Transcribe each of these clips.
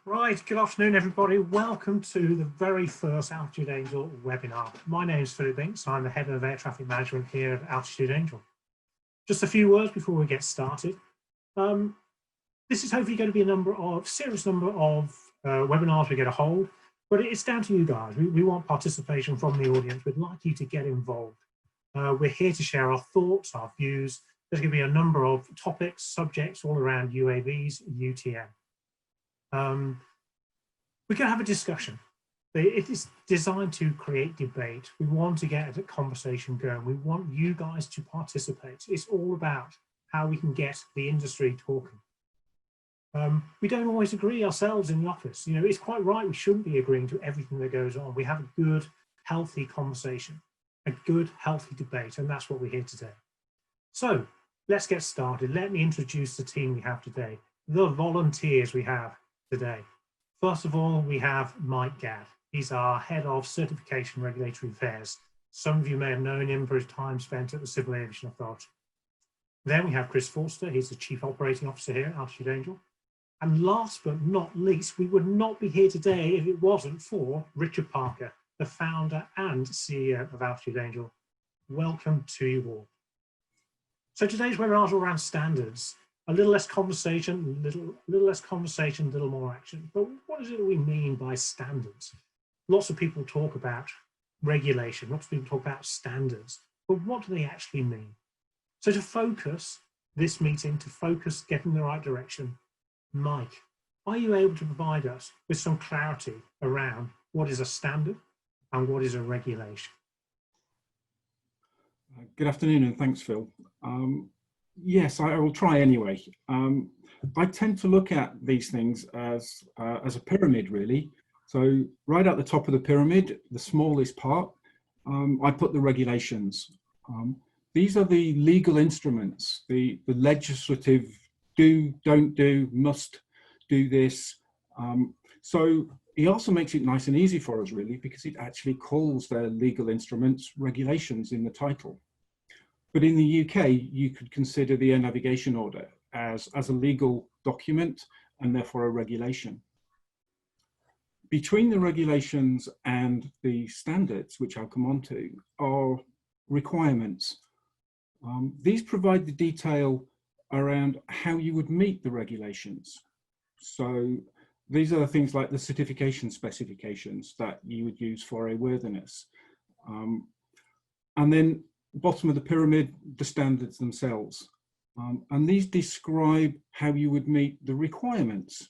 Right, good afternoon everybody. Welcome to the very first Altitude Angel webinar. My name is Philip Binks. I'm the Head of Air Traffic Management here at Altitude Angel. Just a few words before we get started. This is hopefully going to be a serious number of webinars we get a hold, but it's down to you guys. We want participation from the audience. We'd like you to get involved. We're here to share our thoughts, our views. There's going to be a number of topics, subjects all around UAVs, UTM. We're going to have a discussion. It is designed to create debate. We want to get a conversation going. We want you guys to participate. It's all about how we can get the industry talking. We don't always agree ourselves in the office. You know, it's quite right. We shouldn't be agreeing to everything that goes on. We have a good, healthy conversation, a good, healthy debate, and that's what we're here today. So let's get started. Let me introduce the team we have today, the volunteers we have today. First of all, we have Mike Gadd. He's our Head of Certification Regulatory Affairs. Some of you may have known him for his time spent at the Civil Aviation Authority. Then we have Chris Forster. He's the Chief Operating Officer here at Altitude Angel. And last but not least, we would not be here today if it wasn't for Richard Parker, the founder and CEO of Altitude Angel. Welcome to you all. So today's webinar is all around standards. A little less conversation, a little more action. But what is it that we mean by standards? Lots of people talk about regulation, lots of people talk about standards, but what do they actually mean? So to focus this meeting, get in the right direction, Mike, are you able to provide us with some clarity around what is a standard and what is a regulation? Good afternoon and thanks, Phil. Yes, I will try anyway. I tend to look at these things as a pyramid, really. So right at the top of the pyramid, the smallest part, I put the regulations. These are the legal instruments, the legislative do, don't do, must do this. So he also makes it nice and easy for us, really, because it actually calls their legal instruments regulations in the title. But in the UK, you could consider the Air Navigation Order as a legal document and therefore a regulation. Between the regulations and the standards, which I'll come on to, are requirements. These provide the detail around how you would meet the regulations. So these are things like the certification specifications that you would use for airworthiness. And then bottom of the pyramid, the standards themselves. And these describe how you would meet the requirements.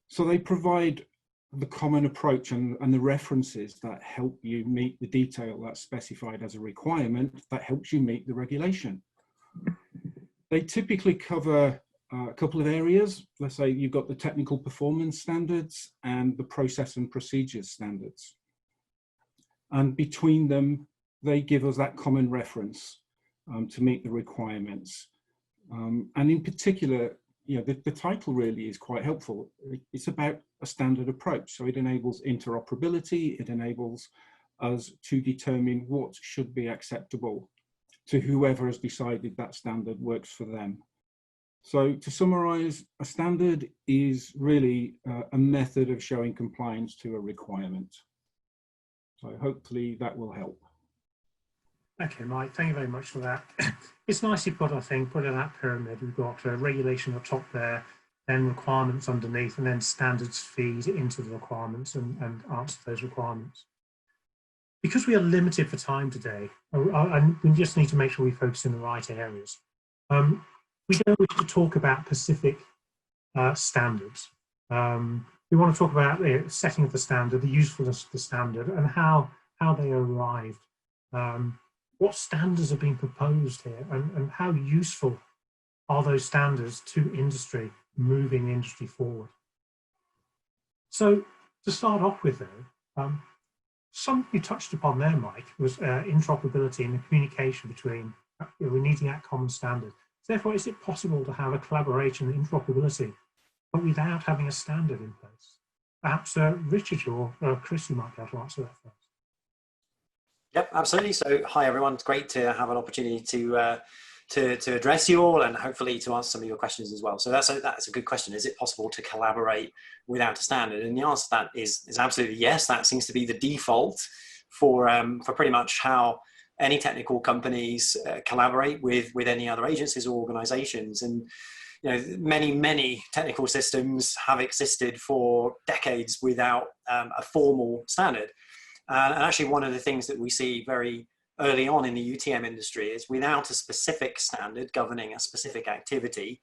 So they provide the common approach and the references that help you meet the detail that's specified as a requirement that helps you meet the regulation. They typically cover a couple of areas. Let's say you've got the technical performance standards and the process and procedures standards. And between them, they give us that common reference to meet the requirements. And in particular, you know, the title really is quite helpful. It's about a standard approach. So it enables interoperability. It enables us to determine what should be acceptable to whoever has decided that standard works for them. So to summarize, a standard is really a method of showing compliance to a requirement. So hopefully that will help. Okay, Mike, thank you very much for that. It's nicely put, I think, put in that pyramid. We've got regulation at the top there, then requirements underneath, and then standards feed into the requirements and answer those requirements. Because we are limited for time today, and we just need to make sure we focus in the right areas. We don't wish to talk about specific standards. We want to talk about the setting of the standard, the usefulness of the standard, and how they arrived. What standards are being proposed here, and how useful are those standards to industry, moving the industry forward? So to start off with though, something you touched upon there, Mike, was interoperability and the communication between, we're needing that common standard. Therefore, is it possible to have a collaboration and interoperability, but without having a standard in place? Perhaps Richard or Chris, you might be able to answer that first. Yep, absolutely. So hi everyone, it's great to have an opportunity to to address you all and hopefully to answer some of your questions as well. So that's a good question. Is it possible to collaborate without a standard? And the answer to that is absolutely yes. That seems to be the default for pretty much how any technical companies collaborate with any other agencies or organizations. And many technical systems have existed for decades without a formal standard. And actually, one of the things that we see very early on in the UTM industry is without a specific standard governing a specific activity,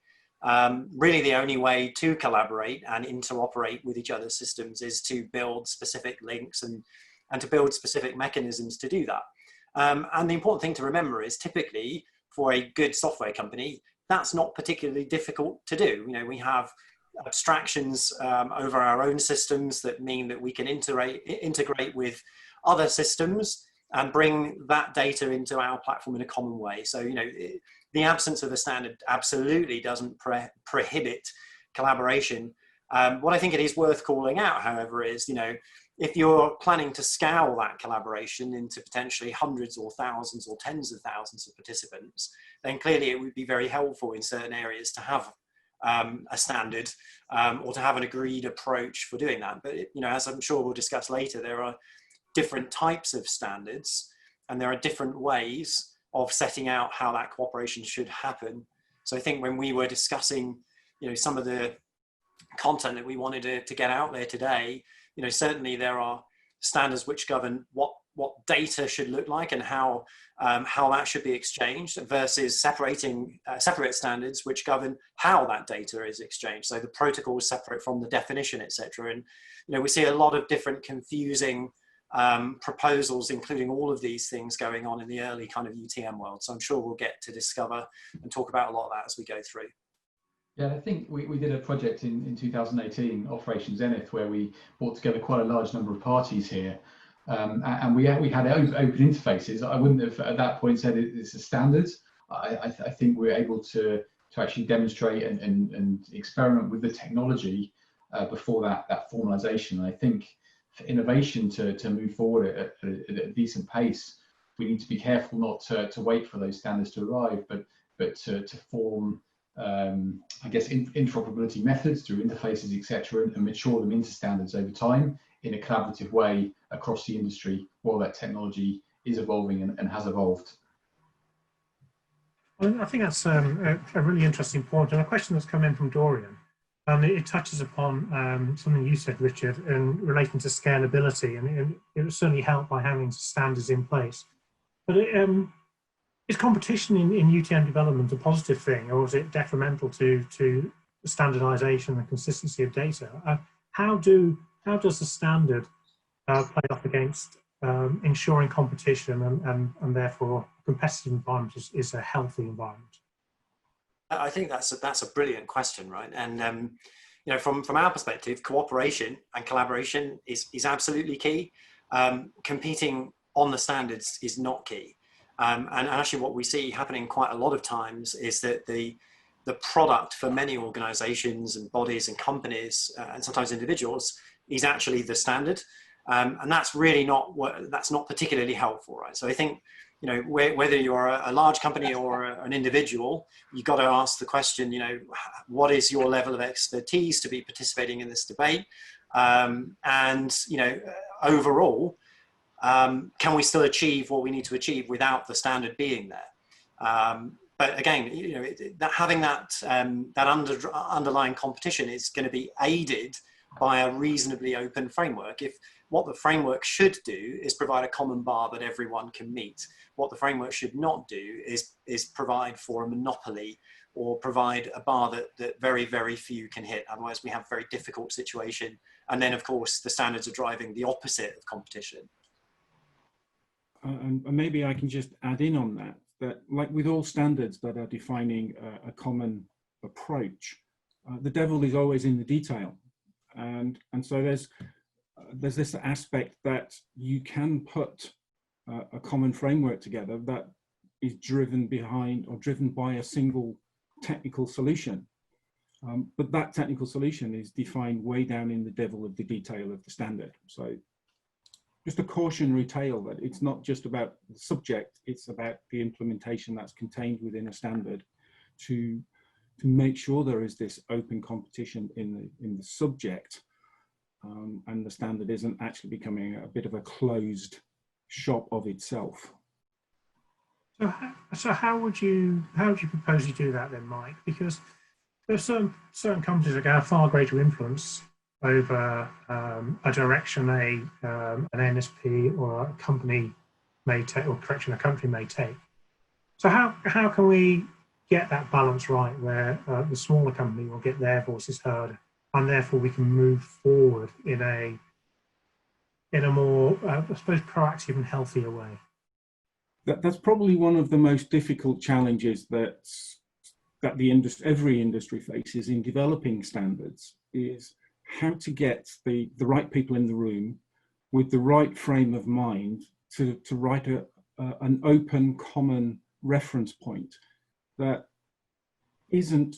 really the only way to collaborate and interoperate with each other's systems is to build specific links and to build specific mechanisms to do that. And the important thing to remember is typically for a good software company, that's not particularly difficult to do. We have abstractions over our own systems that mean that we can integrate with other systems and bring that data into our platform in a common way. So, the absence of a standard absolutely doesn't prohibit collaboration. What I think it is worth calling out, however, is, if you're planning to scale that collaboration into potentially hundreds or thousands or tens of thousands of participants, then clearly it would be very helpful in certain areas to have a standard or to have an agreed approach for doing that. But, as I'm sure we'll discuss later, there are different types of standards and there are different ways of setting out how that cooperation should happen. So I think when we were discussing, some of the content that we wanted to get out there today, certainly there are standards which govern what data should look like and how that should be exchanged versus separate standards which govern how that data is exchanged. So the protocol is separate from the definition, etc. And we see a lot of different confusing proposals, including all of these things going on in the early kind of UTM world. So I'm sure we'll get to discover and talk about a lot of that as we go through. Yeah, I think we did a project in 2018, Operation Zenith, where we brought together quite a large number of parties here. And we had open interfaces. I wouldn't have at that point said it's a standard. I think we're able to actually demonstrate and experiment with the technology before that formalization. And I think for innovation to move forward at a decent pace, we need to be careful not to wait for those standards to arrive, but to form I guess interoperability methods through interfaces, etc., and mature them into standards over time in a collaborative way across the industry while that technology is evolving and has evolved. I think that's a really interesting point, and a question that's come in from Dorian. It touches upon something you said, Richard, in relating to scalability, and it was certainly helped by having standards in place. But is competition in UTM development a positive thing, or is it detrimental to standardization and consistency of data? How does the standard play off against ensuring competition and therefore competitive environment is a healthy environment? I think that's a brilliant question, right? And from our perspective, cooperation and collaboration is absolutely key. Competing on the standards is not key. And actually what we see happening quite a lot of times is that the product for many organizations and bodies and companies and sometimes individuals is actually the standard. And that's really that's not particularly helpful, right? So I think, whether you're a large company or an individual, you've got to ask the question, what is your level of expertise to be participating in this debate? And overall, can we still achieve what we need to achieve without the standard being there? But again, having that underlying competition is going to be aided by a reasonably open framework. If what the framework should do is provide a common bar that everyone can meet, what the framework should not do is provide for a monopoly or provide a bar that very, very few can hit. Otherwise, we have a very difficult situation. And then, of course, the standards are driving the opposite of competition. And maybe I can just add in on that like with all standards that are defining a common approach, the devil is always in the detail. And so there's this aspect that you can put a common framework together that is driven by a single technical solution. But that technical solution is defined way down in the devil of the detail of the standard. So just a cautionary tale that it's not just about the subject, it's about the implementation that's contained within a standard to make sure there is this open competition in the subject, and the standard isn't actually becoming a bit of a closed shop of itself. So how would you propose you do that then, Mike? Because there's certain companies that have far greater influence over a direction an NSP or a company may take, or correction, a country may take. So how can we get that balance right, where the smaller company will get their voices heard, and therefore we can move forward in a more, I suppose, proactive and healthier way? That's probably one of the most difficult challenges that every industry faces in developing standards, is how to get the right people in the room with the right frame of mind to write an open, common reference point that isn't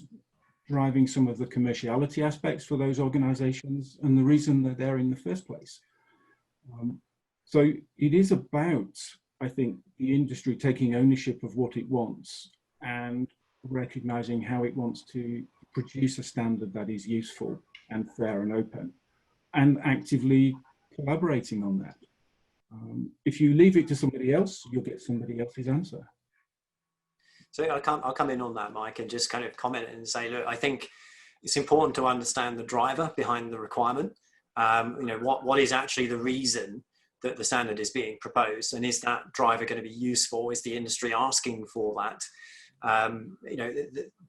driving some of the commerciality aspects for those organizations and the reason they're there in the first place. So it is about, I think, the industry taking ownership of what it wants and recognizing how it wants to produce a standard that is useful and fair and open, and actively collaborating on that. If you leave it to somebody else, you'll get somebody else's answer. So I'll come in on that, Mike, and just kind of comment and say, look, I think it's important to understand the driver behind the requirement. What is actually the reason that the standard is being proposed, and is that driver going to be useful? Is the industry asking for that?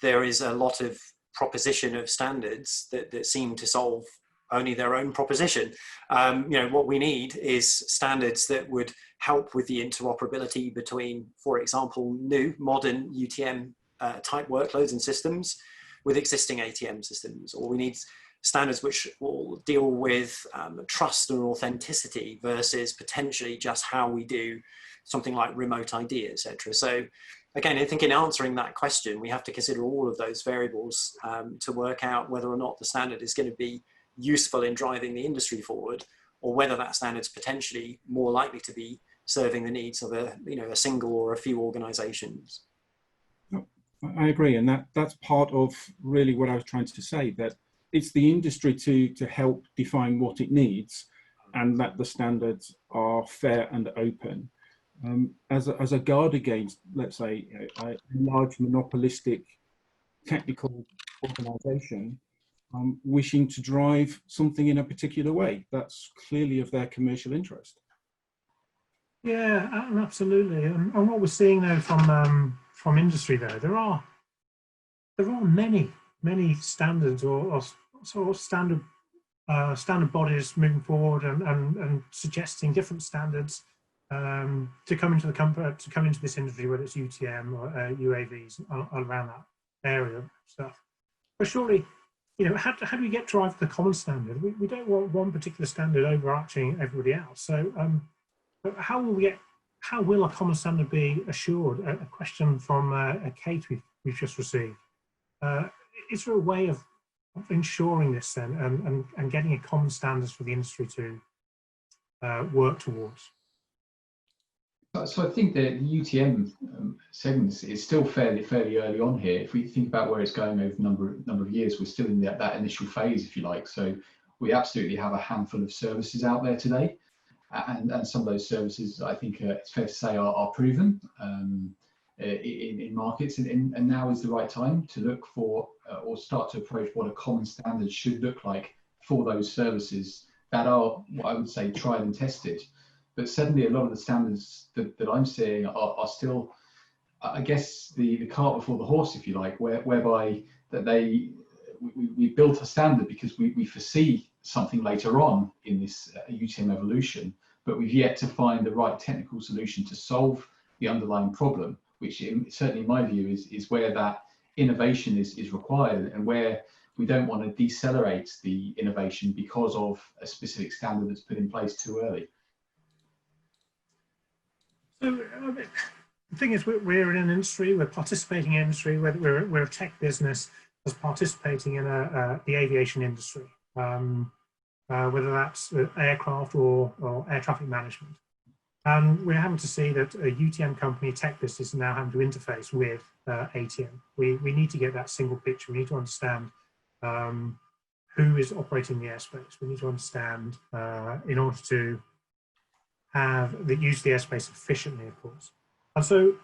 There is a lot of proposition of standards that seem to solve only their own proposition. What we need is standards that would help with the interoperability between, for example, new modern UTM type workloads and systems with existing ATM systems. Or we need standards which will deal with trust and authenticity versus potentially just how we do something like remote ID, etc. So again, I think in answering that question, we have to consider all of those variables to work out whether or not the standard is going to be useful in driving the industry forward, or whether that standard's potentially more likely to be serving the needs of a single or a few organizations. I agree, and that's part of really what I was trying to say, that it's the industry to help define what it needs, and that the standards are fair and open. As a guard against, let's say, a large monopolistic technical organization wishing to drive something in a particular way that's clearly of their commercial interest. Yeah, absolutely. And what we're seeing now from industry, there are many standards or sort of standard bodies moving forward and suggesting different standards to come into this industry, whether it's UTM or UAVs, around that area stuff. But surely, how do we drive the common standard? We don't want one particular standard overarching everybody else. So how will a common standard be assured? A question from Kate we've just received. Is there a way of ensuring this then, and getting a common standards for the industry to work towards? So I think the UTM segment is still fairly early on here. If we think about where it's going over a number of years, we're still in that initial phase, if you like. So we absolutely have a handful of services out there today, and some of those services, I think it's fair to say, are proven in markets, and now is the right time to look for or start to approach what a common standard should look like for those services that are, what I would say, tried and tested. But certainly a lot of the standards that I'm seeing are still, I guess, the cart before the horse, if you like, whereby that we built a standard because we foresee something later on in this UTM evolution, but we've yet to find the right technical solution to solve the underlying problem, which certainly in my view is where that innovation is required, and where we don't want to decelerate the innovation because of a specific standard that's put in place too early. So the thing is, we're in an industry, we're participating in industry, we're a tech business that's participating in the aviation industry. whether that's aircraft or air traffic management. And we're having to see that a UTM company, tech business, is now having to interface with ATM. We need to get that single picture. We need to understand who is operating the airspace. We need to understand in order to use the airspace efficiently, of course. And so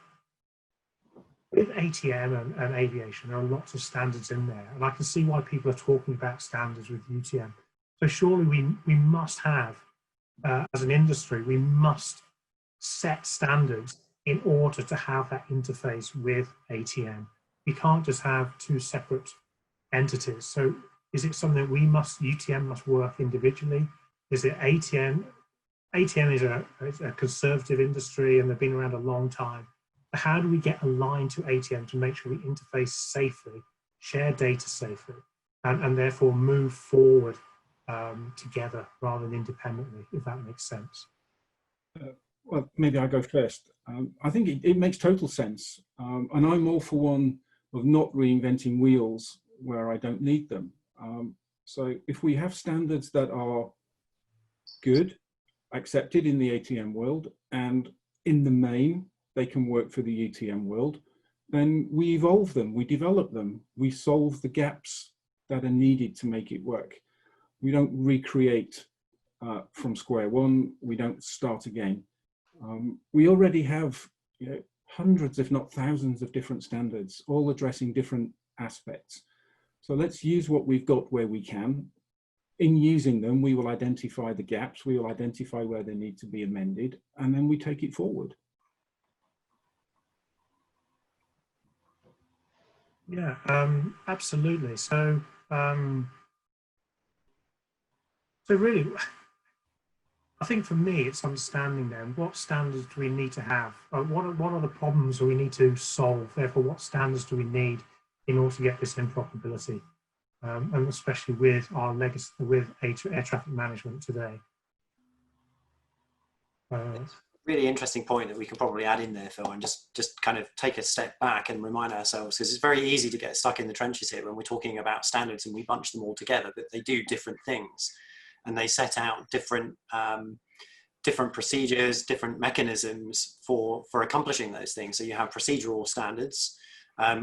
with ATM and aviation, there are lots of standards in there. And I can see why people are talking about standards with UTM. So surely we must have, as an industry, we must set standards in order to have that interface with ATM. We can't just have two separate entities. So is it something that UTM must work individually? Is it ATM? ATM is a conservative industry and they've been around a long time. But how do we get aligned to ATM to make sure we interface safely, share data safely, and therefore move forward together rather than independently, if that makes sense? Well, maybe I go first. I think it makes total sense. And I'm all for one of not reinventing wheels where I don't need them. So if we have standards that are good, accepted in the ATM world, and in the main, they can work for the UTM world, then we evolve them, we develop them, we solve the gaps that are needed to make it work. We don't recreate from square one, we don't start again. We already have hundreds, if not thousands, of different standards, all addressing different aspects. So let's use what we've got where we can. In using them, we will identify the gaps, we will identify where they need to be amended, and then we take it forward. Yeah, absolutely. So, so really, I think for me, it's understanding then what standards do we need to have? What are the problems we need to solve? Therefore, what standards do we need in order to get this interoperability? And especially with our legacy, with air traffic management today. Really interesting point that we can probably add in there, Phil, and just kind of take a step back and remind ourselves, because it's very easy to get stuck in the trenches here when we're talking about standards and we bunch them all together, but they do different things and they set out different different procedures, different mechanisms for accomplishing those things. So you have procedural standards,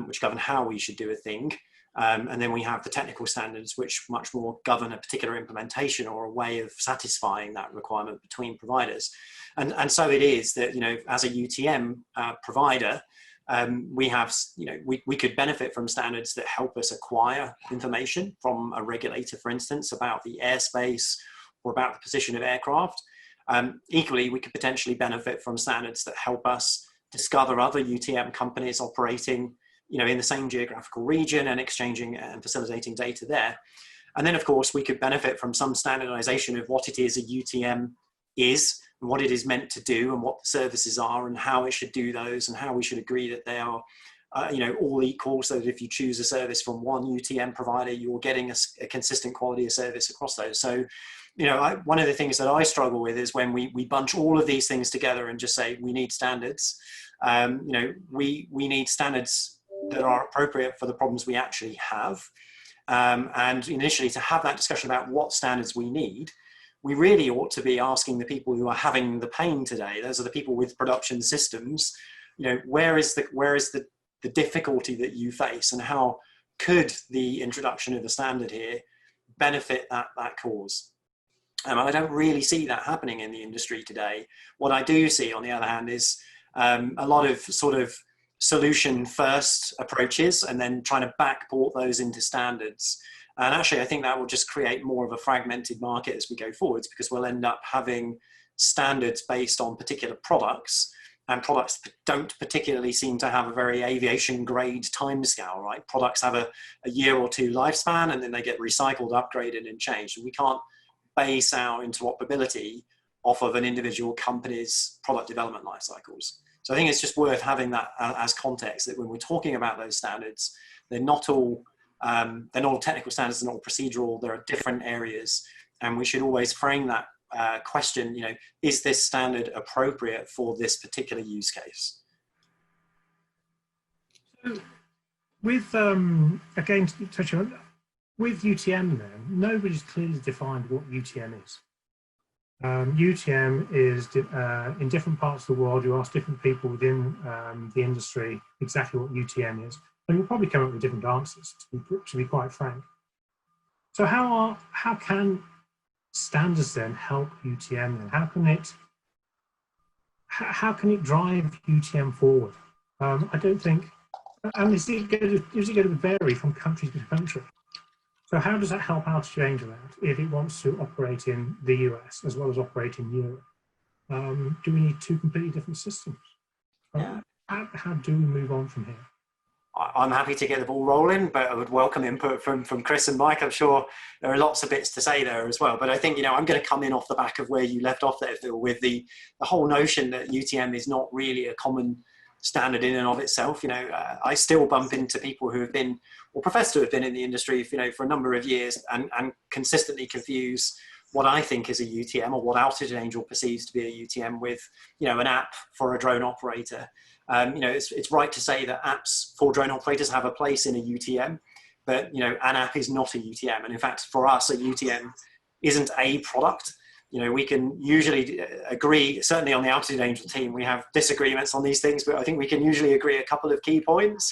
which govern how we should do a thing. And then we have the technical standards, which much more govern a particular implementation or a way of satisfying that requirement between providers. And so it is that, as a UTM provider, we could benefit from standards that help us acquire information from a regulator, for instance, about the airspace or about the position of aircraft. Equally, we could potentially benefit from standards that help us discover other UTM companies operating in the same geographical region and exchanging and facilitating data there. And then, of course, we could benefit from some standardization of what it is a UTM is and what it is meant to do and what the services are and how it should do those and how we should agree that they are, all equal, so that if you choose a service from one UTM provider, you're getting a consistent quality of service across those. So, one of the things that I struggle with is when we bunch all of these things together and just say we need standards. We need standards that are appropriate for the problems we actually have. And initially, to have that discussion about what standards we need, we really ought to be asking the people who are having the pain today, those are the people with production systems, where is the difficulty that you face and how could the introduction of the standard here benefit that cause? I don't really see that happening in the industry today. What I do see, on the other hand, is a lot of sort of solution first approaches and then trying to backport those into standards. And actually, I think that will just create more of a fragmented market as we go forwards, because we'll end up having standards based on particular products, and products don't particularly seem to have a very aviation grade timescale, right? Products have a year or two lifespan and then they get recycled, upgraded and changed. And we can't base our interoperability off of an individual company's product development life cycles. So I think it's just worth having that as context, that when we're talking about those standards, they're not all technical standards, they're not all procedural, there are different areas. And we should always frame that question, is this standard appropriate for this particular use case? So with, again, touching on, with UTM then, nobody's clearly defined what UTM is. UTM is in different parts of the world. You ask different people within the industry exactly what UTM is, and you'll probably come up with different answers, to be quite frank. So how can standards then help UTM then? How can it drive UTM forward? I don't think, and is it going to vary from country to country? So how does that help our change that if it wants to operate in the US as well as operate in Europe? Do we need two completely different systems? Yeah. How do we move on from here? I'm happy to get the ball rolling, but I would welcome input from Chris and Mike. I'm sure there are lots of bits to say there as well. But I think, I'm going to come in off the back of where you left off there, Phil, with the whole notion that UTM is not really a common standard in and of itself. I still bump into people who have been, or profess to have been in the industry, for a number of years and consistently confuse what I think is a UTM or what Outage Angel perceives to be a UTM with, an app for a drone operator. It's right to say that apps for drone operators have a place in a UTM, but, an app is not a UTM. And in fact, for us, a UTM isn't a product. We can usually agree, certainly on the Outage Angel team, we have disagreements on these things, but I think we can usually agree a couple of key points.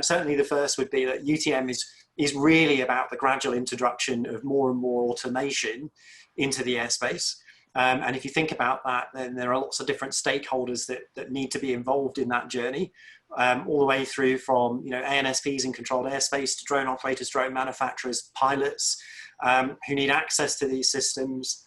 Certainly the first would be that UTM is really about the gradual introduction of more and more automation into the airspace. And if you think about that, then there are lots of different stakeholders that need to be involved in that journey, all the way through from, ANSPs in controlled airspace to drone operators, drone manufacturers, pilots who need access to these systems.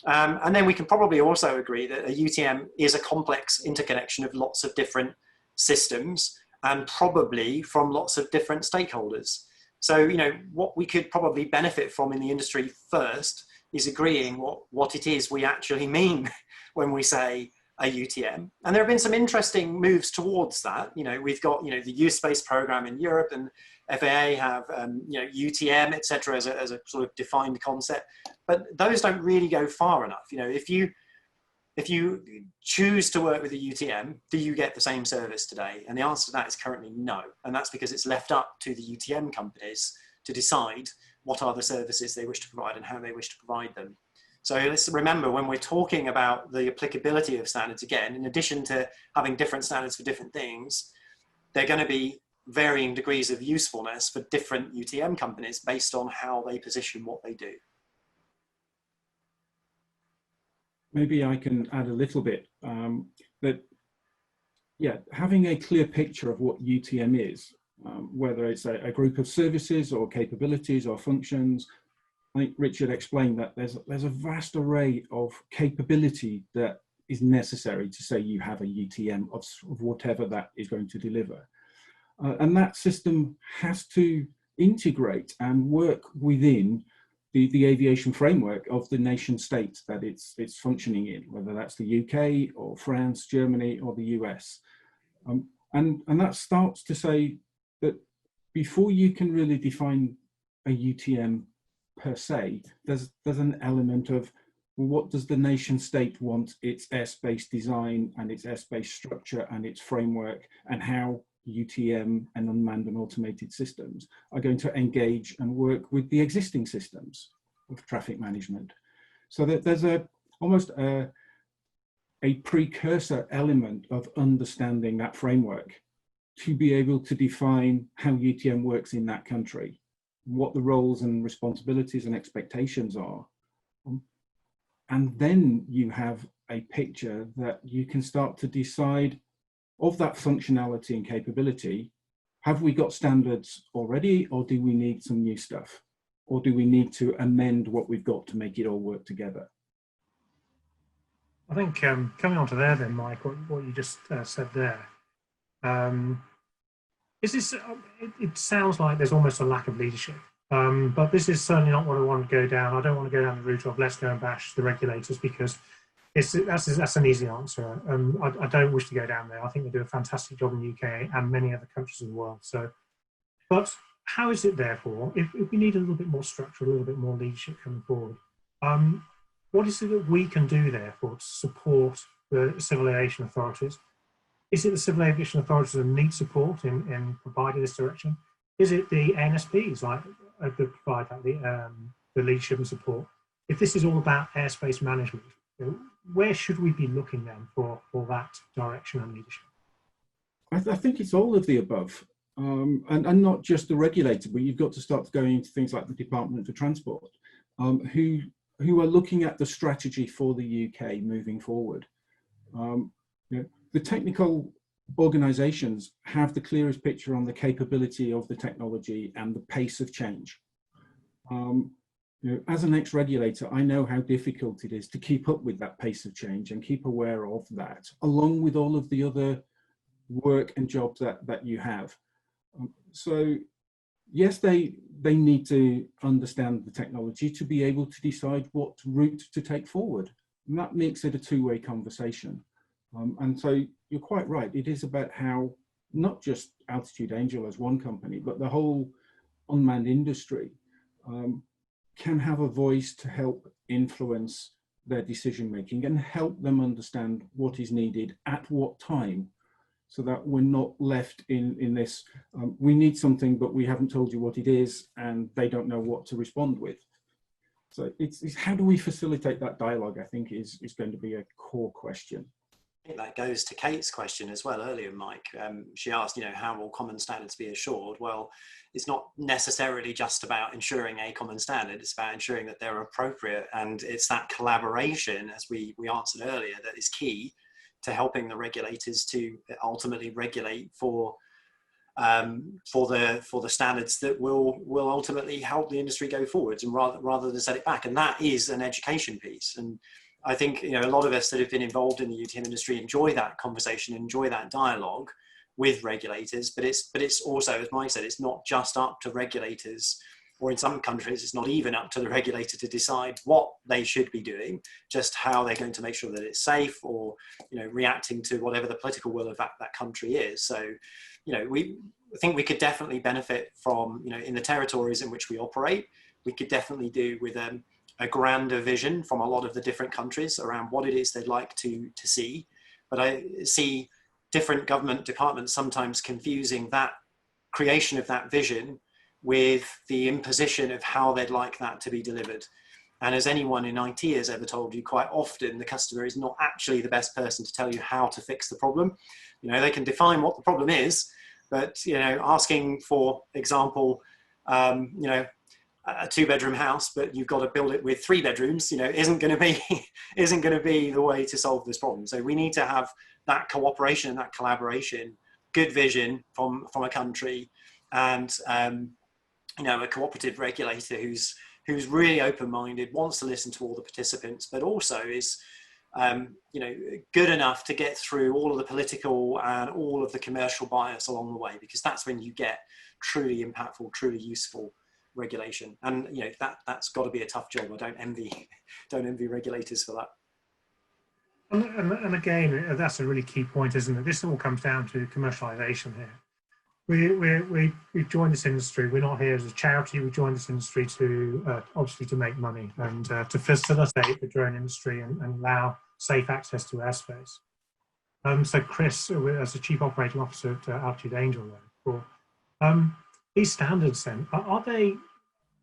And then we can probably also agree that a UTM is a complex interconnection of lots of different systems and probably from lots of different stakeholders. So, what we could probably benefit from in the industry first is agreeing what it is we actually mean when we say a UTM. And there have been some interesting moves towards that. We've got, the use space program in Europe, and FAA have, UTM, et cetera, as a sort of defined concept, but those don't really go far enough. If you choose to work with a UTM, do you get the same service today? And the answer to that is currently no. And that's because it's left up to the UTM companies to decide what are the services they wish to provide and how they wish to provide them. So let's remember, when we're talking about the applicability of standards, again, in addition to having different standards for different things, they're going to be varying degrees of usefulness for different UTM companies based on how they position what they do. Maybe I can add a little bit having a clear picture of what UTM is, whether it's a group of services or capabilities or functions. I think Richard explained that there's a vast array of capability that is necessary to say you have a UTM of whatever that is going to deliver. And that system has to integrate and work within the aviation framework of the nation state that it's functioning in, whether that's the UK or France, Germany, or the US. And that starts to say that before you can really define a UTM per se, there's an element of, well, what does the nation state want its airspace design and its airspace structure and its framework, and how UTM and unmanned and automated systems are going to engage and work with the existing systems of traffic management. So that there's almost a precursor element of understanding that framework to be able to define how UTM works in that country, what the roles and responsibilities and expectations are. And then you have a picture that you can start to decide of that functionality and capability. Have we got standards already, or do we need some new stuff? Or do we need to amend what we've got to make it all work together? I think coming on to there then, Mike, what you just said there, is this, it sounds like there's almost a lack of leadership, but this is certainly not what I want to go down. I don't want to go down the route of let's go and bash the regulators, because that's an easy answer. I don't wish to go down there. I think they do a fantastic job in the UK and many other countries in the world. So, but how is it therefore, if we need a little bit more structure, a little bit more leadership coming forward, what is it that we can do therefore to support the civil aviation authorities? Is it the civil aviation authorities that need support in providing this direction? Is it the ANSPs like that provide that, the leadership and support. If this is all about airspace management, where should we be looking then for that direction and leadership? I think it's all of the above, and not just the regulator, but you've got to start going into things like the Department for Transport, who are looking at the strategy for the UK moving forward. The technical organisations have the clearest picture on the capability of the technology and the pace of change. As an ex-regulator, I know how difficult it is to keep up with that pace of change and keep aware of that, along with all of the other work and jobs that you have. So yes, they need to understand the technology to be able to decide what route to take forward. And that makes it a two-way conversation. And so you're quite right. It is about how not just Altitude Angel as one company, but the whole unmanned industry can have a voice to help influence their decision making and help them understand what is needed at what time, so that we're not left in this, we need something, but we haven't told you what it is, and they don't know what to respond with. So it's how do we facilitate that dialogue, I think is going to be a core question. I think that goes to Kate's question as well earlier, Mike. She asked, how will common standards be assured? Well, it's not necessarily just about ensuring a common standard, it's about ensuring that they're appropriate, and it's that collaboration, as we answered earlier, that is key to helping the regulators to ultimately regulate for the standards that will ultimately help the industry go forwards, and rather than set it back. And that is an education piece. And I think a lot of us that have been involved in the UTM industry enjoy that conversation, enjoy that dialogue with regulators. But it's also, as Mike said, it's not just up to regulators, or in some countries, it's not even up to the regulator to decide what they should be doing, just how they're going to make sure that it's safe, or reacting to whatever the political will of that country is. So, I think we could definitely benefit from, in the territories in which we operate, we could definitely do with a grander vision from a lot of the different countries around what it is they'd like to see. But I see different government departments sometimes confusing that creation of that vision with the imposition of how they'd like that to be delivered. And as anyone in IT has ever told you, quite often the customer is not actually the best person to tell you how to fix the problem. They can define what the problem is, but asking for example, a 2-bedroom house, but you've got to build it with 3 bedrooms, isn't going to be the way to solve this problem. So we need to have that cooperation and that collaboration, good vision from a country, and a cooperative regulator who's really open-minded, wants to listen to all the participants, but also is good enough to get through all of the political and all of the commercial bias along the way, because that's when you get truly impactful, truly useful regulation. And that's got to be a tough job. I don't envy regulators for that. And again, that's a really key point, isn't it? This all comes down to commercialization here. We've joined this industry. We're not here as a charity. We joined this industry to obviously to make money and to facilitate the drone industry and allow safe access to airspace. So Chris, as the Chief Operating Officer at Altitude Angel, these standards then, are they,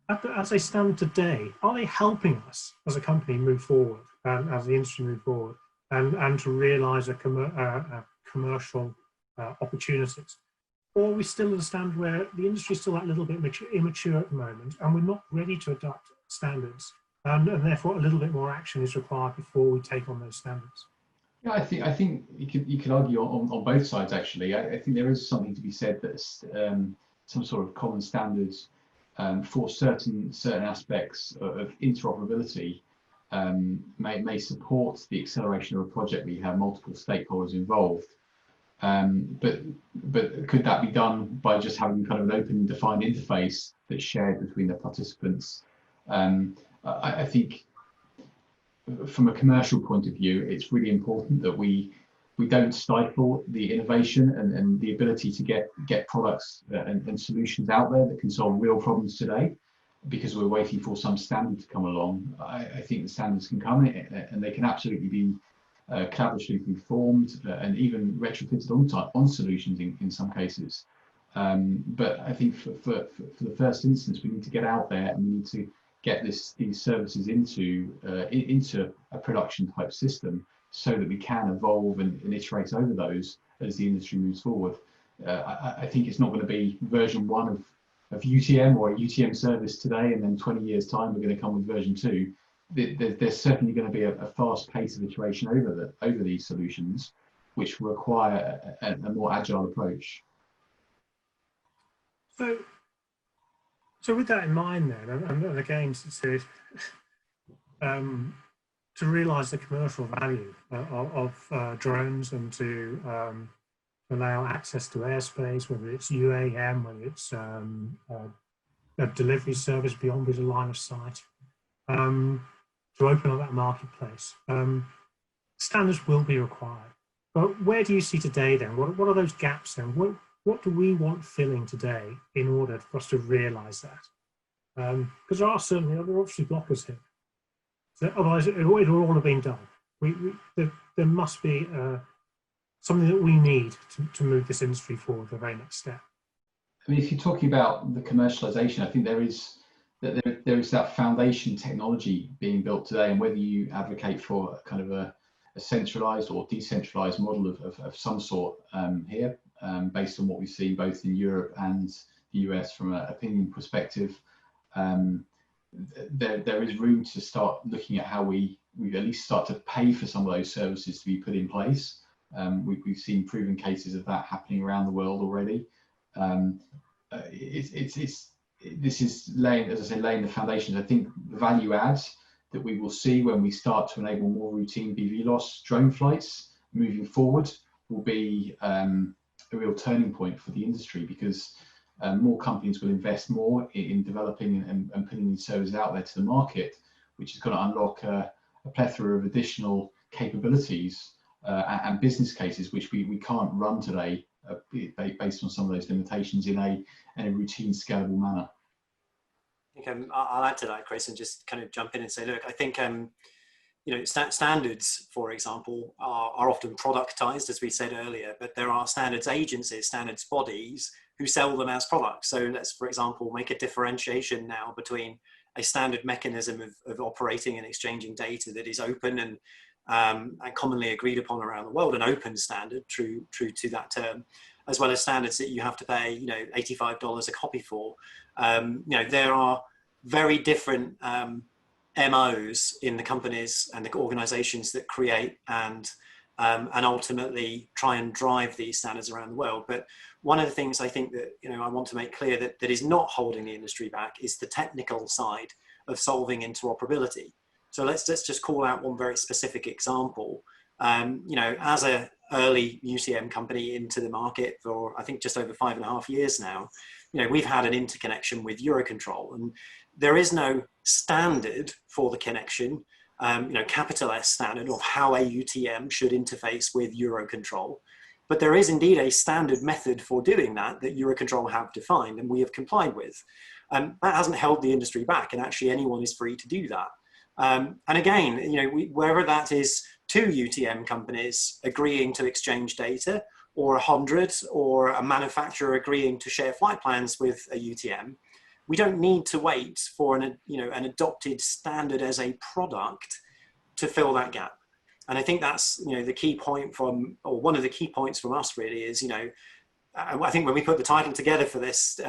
as they stand today, are they helping us as a company move forward, as the industry move forward, and to realise commercial opportunities? Or are we still at a stand where the industry is still a little bit immature at the moment, and we're not ready to adopt standards, and therefore a little bit more action is required before we take on those standards? Yeah, I think you could argue on both sides, actually. I think there is something to be said that some sort of common standards for certain aspects of interoperability may support the acceleration of a project where you have multiple stakeholders involved. But could that be done by just having kind of an open and defined interface that's shared between the participants? I think from a commercial point of view, it's really important that we don't stifle the innovation and the ability to get products and solutions out there that can solve real problems today, because we're waiting for some standard to come along. I think the standards can come and they can absolutely be collaboratively formed and even retrofitted on solutions in some cases. But I think for the first instance, we need to get out there and we need to get these services into a production type system so that we can evolve and iterate over those as the industry moves forward. I think it's not going to be version 1 of UTM or a UTM service today, and then 20 years time we're going to come with version 2. There's certainly going to be a fast pace of iteration over these solutions, which require a more agile approach. So with that in mind then, and again, to realise the commercial value of drones and to allow access to airspace, whether it's UAM, whether it's a delivery service beyond visual line of sight, to open up that marketplace. Standards will be required. But where do you see today then? What are those gaps then? What do we want filling today in order for us to realise that? Because there are obviously blockers here. So otherwise, it would all have been done. There must be something that we need to move this industry forward the very next step. I mean, if you're talking about the commercialization, I think there is that foundation technology being built today, and whether you advocate for kind of a centralized or decentralized model of some sort here, based on what we've seen both in Europe and the US from an opinion perspective, there is room to start looking at how we at least start to pay for some of those services to be put in place. We've seen proven cases of that happening around the world already. This is laying, as I say, laying the foundations. I think the value adds that we will see when we start to enable more routine BVLOS drone flights moving forward will be a real turning point for the industry, because more companies will invest more in developing and putting these services out there to the market, which is going to unlock a plethora of additional capabilities and business cases which we can't run today based on some of those limitations in a routine, scalable manner. I think I'll add to that, Chris, and just kind of jump in and say, look, I think standards, for example, are often productized, as we said earlier, but there are standards agencies, standards bodies who sell them as products. So let's, for example, make a differentiation now between a standard mechanism of operating and exchanging data that is open and commonly agreed upon around the world, an open standard, true to that term, as well as standards that you have to pay, $85 a copy for. There are very different MOs in the companies and the organizations that create and ultimately try and drive these standards around the world. But one of the things I think that I want to make clear that is not holding the industry back is the technical side of solving interoperability. So let's just call out one very specific example. As an early UTM company into the market for, I think, just over 5.5 years now, we've had an interconnection with Eurocontrol, and there is no standard for the connection, capital S standard of how a UTM should interface with Eurocontrol. But there is indeed a standard method for doing that Eurocontrol have defined and we have complied with. That hasn't held the industry back, and actually anyone is free to do that. And again, whether that is 2 UTM companies agreeing to exchange data, or 100, or a manufacturer agreeing to share flight plans with a UTM, we don't need to wait for an adopted standard as a product to fill that gap. And I think that's the key point or one of the key points from us really is I think when we put the title together for this,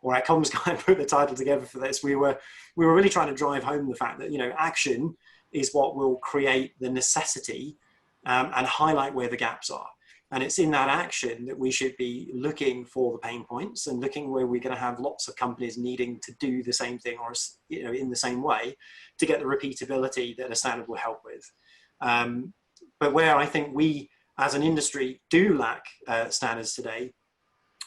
or our comms guy put the title together for this, we were really trying to drive home the fact that action is what will create the necessity and highlight where the gaps are. And it's in that action that we should be looking for the pain points and looking where we're going to have lots of companies needing to do the same thing or in the same way to get the repeatability that a standard will help with. But where I think we as an industry do lack standards today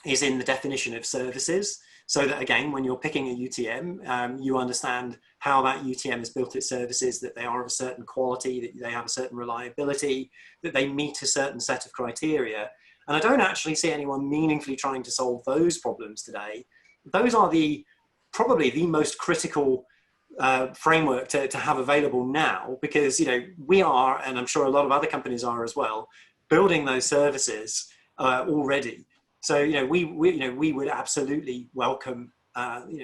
is in the definition of services, so that again, when you're picking a UTM, you understand how that UTM has built its services, that they are of a certain quality, that they have a certain reliability, that they meet a certain set of criteria. And I don't actually see anyone meaningfully trying to solve those problems today. Those are probably the most critical framework to have available now, because we are, and I'm sure a lot of other companies are as well, building those services already. So, we would absolutely welcome,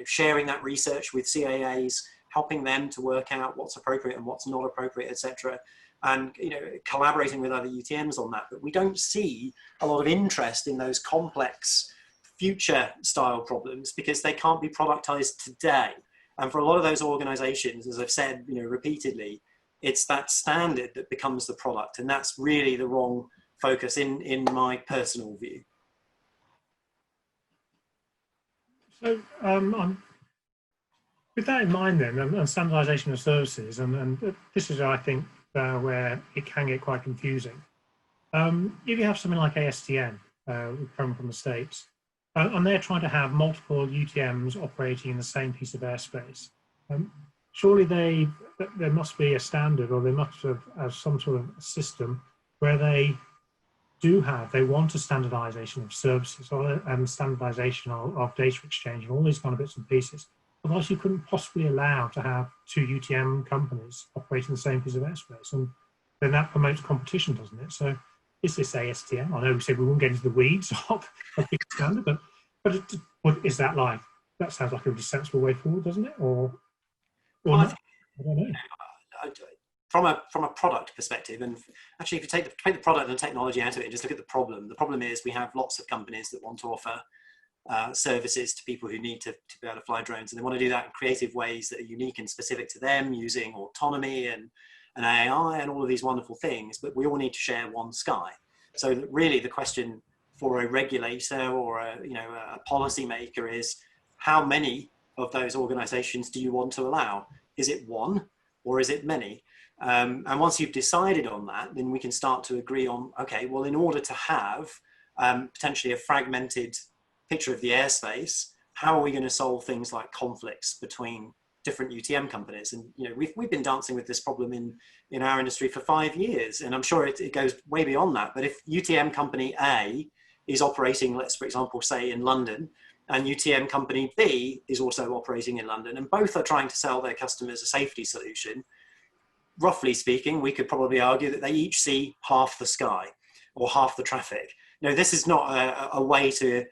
sharing that research with CAAs, helping them to work out what's appropriate and what's not appropriate, etc. And, collaborating with other UTMs on that. But we don't see a lot of interest in those complex future style problems because they can't be productized today. And for a lot of those organizations, as I've said, repeatedly, it's that standard that becomes the product. And that's really the wrong focus in my personal view. So with that in mind then, and standardization of services, and this is, I think, where it can get quite confusing. If you have something like ASTM, from the States, and they're trying to have multiple UTMs operating in the same piece of airspace, surely there must be a standard, or they must have some sort of system where they want a standardization of services and standardization of data exchange and all these kind of bits and pieces. Otherwise, you couldn't possibly allow to have two UTM companies operating the same piece of airspace, and then that promotes competition, doesn't it? So, is this ASTM? I know we said we won't get into the weeds of big standard, but is that that sounds like a really sensible way forward, doesn't it? Or not? I don't know. From a product perspective, and actually, if you take the product and technology out of it, and just look at the problem is we have lots of companies that want to offer services to people who need to be able to fly drones, and they want to do that in creative ways that are unique and specific to them, using autonomy and AI and all of these wonderful things, but we all need to share one sky. So really the question for a regulator or a policy maker is, how many of those organizations do you want to allow? Is it one or is it many? And once you've decided on that, then we can start to agree on, okay, well, in order to have potentially a fragmented picture of the airspace, how are we going to solve things like conflicts between different UTM companies? And we've been dancing with this problem in our industry for 5 years, and I'm sure it goes way beyond that. But if UTM company A is operating, let's for example say in London, and UTM company B is also operating in London, and both are trying to sell their customers a safety solution, roughly speaking, we could probably argue that they each see half the sky or half the traffic. This is not a way to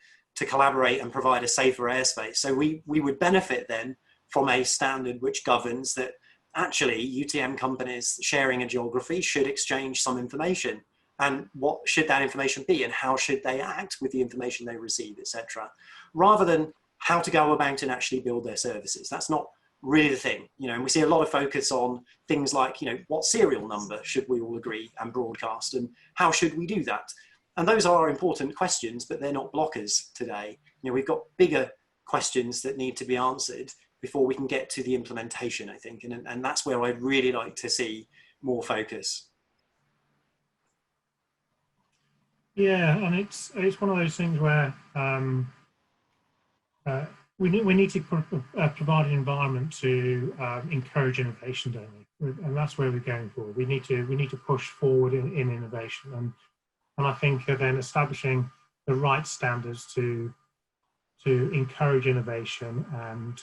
collaborate and provide a safer airspace. So we would benefit then from a standard which governs that actually UTM companies sharing a geography should exchange some information. And what should that information be, and how should they act with the information they receive, etc., rather than how to go about and actually build their services. That's not really the thing, and we see a lot of focus on things like, what serial number should we all agree and broadcast, and how should we do that? And those are important questions, but they're not blockers today. We've got bigger questions that need to be answered before we can get to the implementation, I think. And that's where I'd really like to see more focus. Yeah, and it's one of those things where we need to provide an environment to encourage innovation, don't we? And that's where we're going for. We need to push forward in innovation, and I think then establishing the right standards to encourage innovation and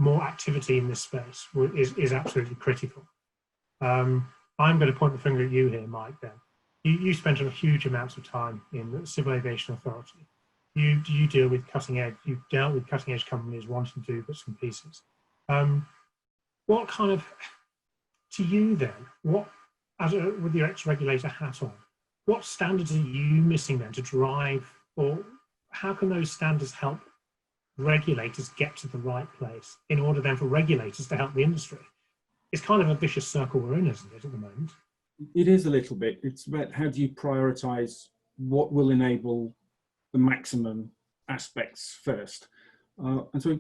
more activity in this space is absolutely critical. I'm going to point the finger at you here, Mike. Then you spent a huge amounts of time in the Civil Aviation Authority. You deal with cutting edge. You've dealt with cutting edge companies wanting to do bits and pieces. What kind of, to you then, with your ex-regulator hat on, what standards are you missing then to drive, or how can those standards help regulators get to the right place in order then for regulators to help the industry? It's kind of a vicious circle we're in, isn't it, at the moment? It is a little bit. It's about how do you prioritize what will enable the maximum aspects first. And so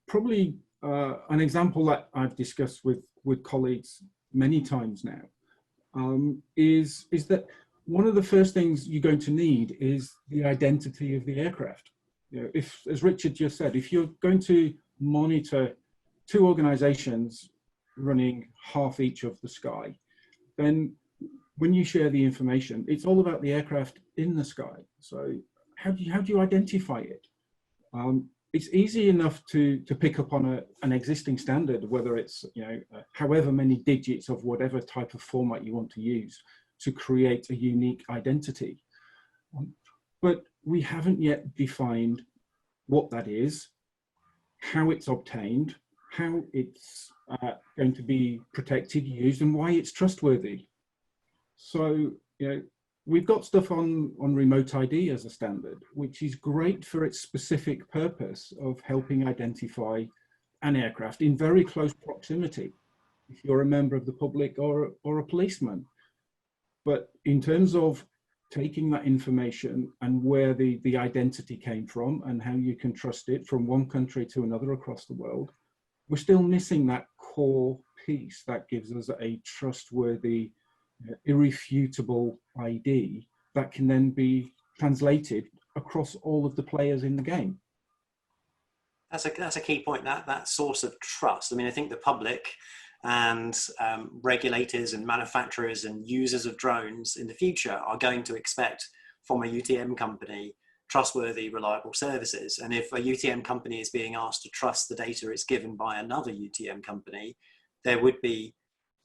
probably an example that I've discussed with colleagues many times now is that one of the first things you're going to need is the identity of the aircraft. If, as Richard just said, if you're going to monitor two organizations running half each of the sky, then when you share the information, it's all about the aircraft in the sky. So how do you identify it? It's easy enough to pick up on an existing standard, whether it's however many digits of whatever type of format you want to use to create a unique identity. but we haven't yet defined what that is, how it's obtained, how it's going to be protected, used, and why it's trustworthy. So, you know, we've got stuff on remote ID as a standard, which is great for its specific purpose of helping identify an aircraft in very close proximity, if you're a member of the public or a policeman. But in terms of taking that information and where the identity came from and how you can trust it from one country to another across the world, we're still missing that core piece that gives us a trustworthy, irrefutable ID that can then be translated across all of the players in the game. That's a key point, that source of trust. I mean, I think the public and regulators and manufacturers and users of drones in the future are going to expect from a UTM company trustworthy, reliable services. And if a UTM company is being asked to trust the data it's given by another UTM company, there would be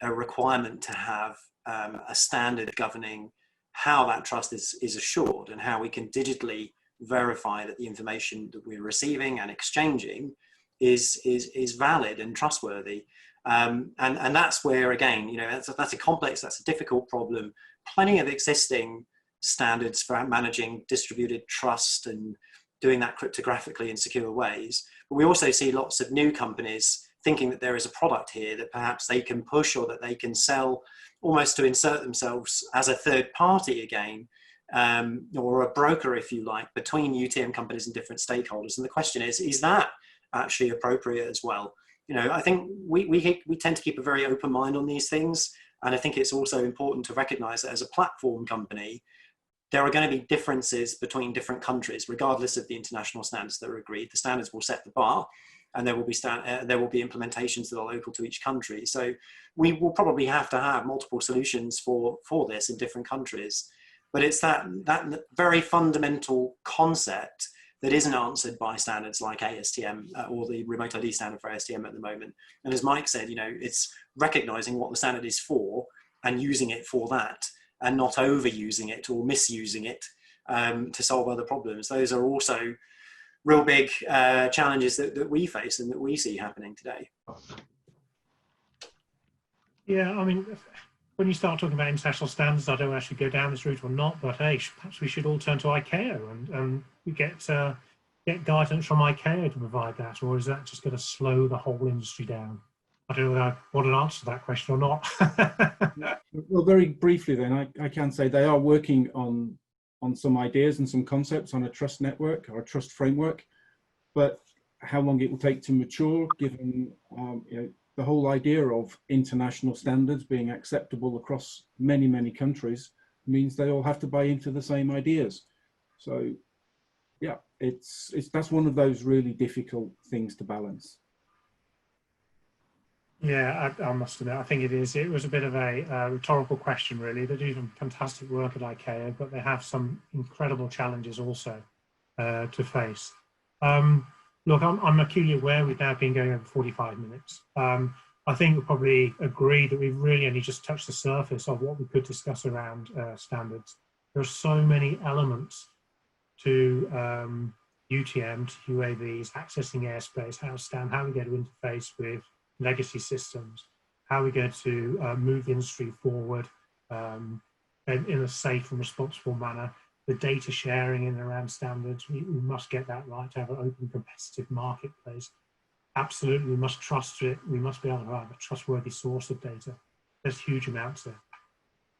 a requirement to have a standard governing how that trust is assured and how we can digitally verify that the information that we're receiving and exchanging is valid and trustworthy. And that's where, again, you know, that's a complex, that's a difficult problem. Plenty of existing standards for managing distributed trust and doing that cryptographically in secure ways. But we also see lots of new companies thinking that there is a product here that perhaps they can push or that they can sell, almost to insert themselves as a third party again, or a broker, if you like, between UTM companies and different stakeholders. And the question is that actually appropriate as well? You know, I think we tend to keep a very open mind on these things. And I think it's also important to recognize that as a platform company, there are going to be differences between different countries, regardless of the international standards that are agreed. The standards will set the bar, and there will be implementations that are local to each country. So we will probably have to have multiple solutions for this in different countries. But it's that very fundamental concept that isn't answered by standards like ASTM or the remote ID standard for ASTM at the moment. And as Mike said, you know, it's recognizing what the standard is for and using it for that, and not overusing it or misusing it to solve other problems. Those are also real big challenges that we face and that we see happening today. Yeah, I mean, when you start talking about international standards, I don't actually go down this route or not, but hey, perhaps we should all turn to ICAO and we get guidance from ICAO to provide that, or is that just going to slow the whole industry down? I don't know what an answer to that question or not. Well, very briefly then, I can say they are working on some ideas and some concepts on a trust network or a trust framework, but how long it will take to mature, given you know, the whole idea of international standards being acceptable across many, many countries means they all have to buy into the same ideas. So yeah, that's one of those really difficult things to balance. Yeah, I must admit, I think it is. It was a bit of a rhetorical question, really. They do some fantastic work at ICAO, but they have some incredible challenges also to face. Look, I'm acutely aware we've now been going over 45 minutes. I think we'll probably agree that we've really only just touched the surface of what we could discuss around standards. There are so many elements to UTM, to UAVs, accessing airspace, how we get to interface with legacy systems, how we get to move the industry forward in a safe and responsible manner. The data sharing in and around standards, we must get that right to have an open competitive marketplace. Absolutely, we must trust it. We must be able to have a trustworthy source of data. There's huge amounts there.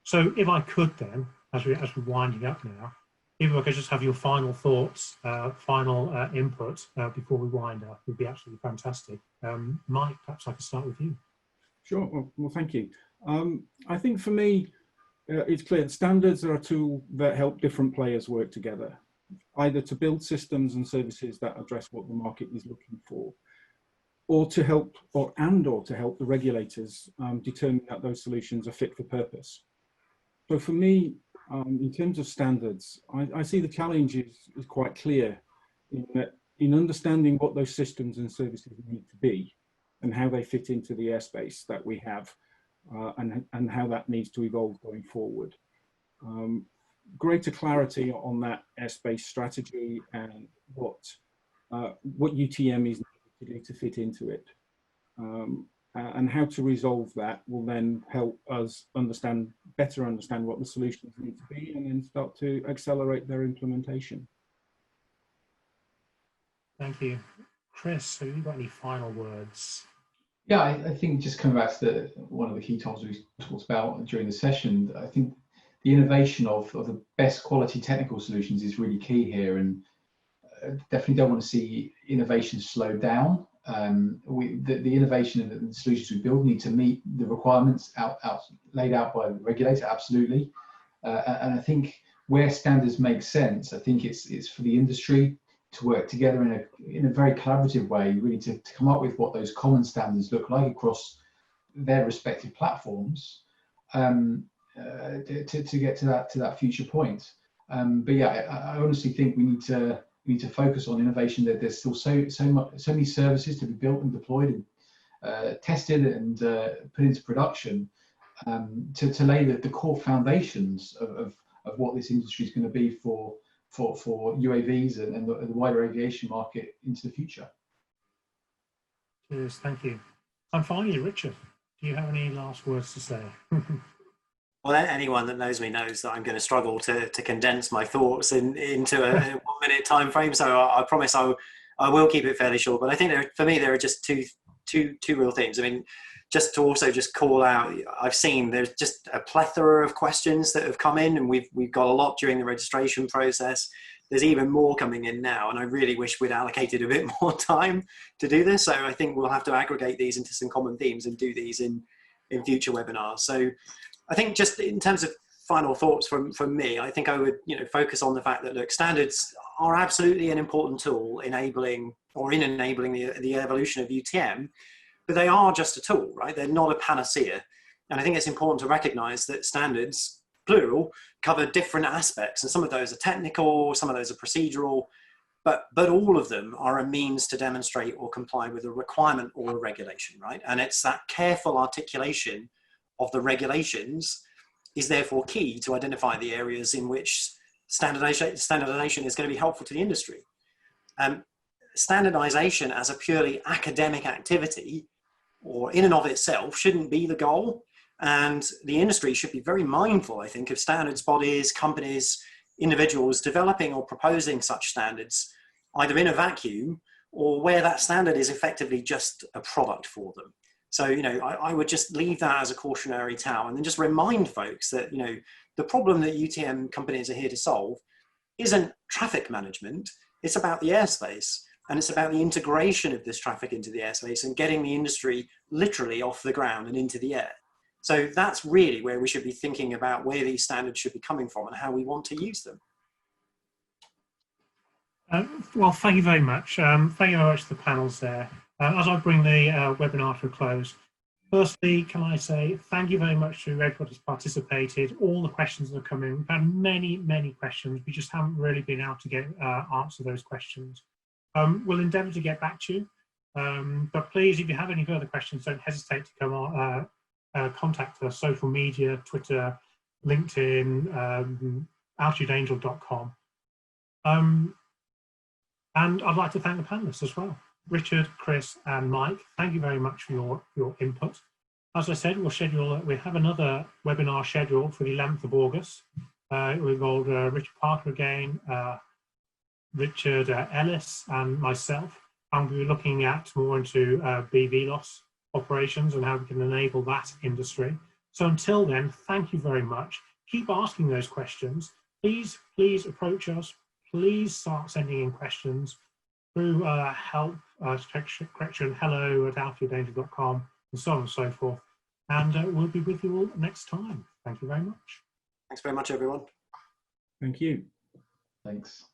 So if I could then, as we're winding up now, if I could just have your final thoughts, final input before we wind up, would be absolutely fantastic. Mike, perhaps I could start with you. Sure, well thank you. I think for me, it's clear that standards are a tool that help different players work together, either to build systems and services that address what the market is looking for, or to help, or to help the regulators determine that those solutions are fit for purpose. So for me, in terms of standards, I see the challenge is quite clear in understanding what those systems and services need to be and how they fit into the airspace that we have and how that needs to evolve going forward. greater clarity on that airspace strategy and what UTM is needed to fit into it. And how to resolve that will then help us better understand what the solutions need to be, and then start to accelerate their implementation. Thank you. Chris, have you got any final words? Yeah, I think just coming back to one of the key topics we talked about during the session, I think the innovation of the best quality technical solutions is really key here, and definitely don't want to see innovation slow down. The innovation and the solutions we build need to meet the requirements laid out by the regulator, absolutely. And I think where standards make sense, I think it's for the industry to work together in a very collaborative way, really to come up with what those common standards look like across their respective platforms, to get to that future point. But yeah, I honestly think we need to focus on innovation. That there's still so many services to be built and deployed and tested and put into production, to lay the core foundations of what this industry is going to be for UAVs and the wider aviation market into the future. Cheers, thank you. And finally, Richard, do you have any last words to say? Well, anyone that knows me knows that I'm going to struggle to condense my thoughts into a 1 minute time frame. So I promise I will keep it fairly short. But I think for me there are just two real themes. I mean, just to also just call out, I've seen there's just a plethora of questions that have come in, and we've got a lot during the registration process. There's even more coming in now, and I really wish we'd allocated a bit more time to do this. So I think we'll have to aggregate these into some common themes and do these in future webinars. So I think just in terms of final thoughts from me, I think I would focus on the fact that, look, standards are absolutely an important tool enabling the evolution of UTM, but they are just a tool, right? They're not a panacea. And I think it's important to recognize that standards, plural, cover different aspects, and some of those are technical, some of those are procedural, but all of them are a means to demonstrate or comply with a requirement or a regulation, right? And it's that careful articulation of the regulations is therefore key to identify the areas in which standardization is going to be helpful to the industry. Standardization as a purely academic activity, or in and of itself, shouldn't be the goal. And the industry should be very mindful, I think, of standards bodies, companies, individuals developing or proposing such standards, either in a vacuum or where that standard is effectively just a product for them. So, I would just leave that as a cautionary tale, and then just remind folks that, the problem that UTM companies are here to solve isn't traffic management. It's about the airspace, and it's about the integration of this traffic into the airspace and getting the industry literally off the ground and into the air. So that's really where we should be thinking about where these standards should be coming from and how we want to use them. Well, thank you very much. Thank you very much to the panels there. As I bring the webinar to a close, firstly, can I say thank you very much to everybody who's participated, all the questions that have come in. We've had many, many questions. We just haven't really been able to answer those questions. We'll endeavour to get back to you. But please, if you have any further questions, don't hesitate to come on, contact us, social media, Twitter, LinkedIn, altitudeangel.com. And I'd like to thank the panelists as well. Richard, Chris, and Mike, thank you very much for your input. As I said, we have another webinar scheduled for the 11th of August. It will involve Richard Parker again, Richard Ellis, and myself. And we'll be looking at more into BVLOS operations and how we can enable that industry. So until then, thank you very much. Keep asking those questions. Please approach us. Please start sending in questions through hello at altitudeangel.com, and so on and so forth. And we'll be with you all next time. Thank you very much. Thanks very much, everyone. Thank you. Thanks.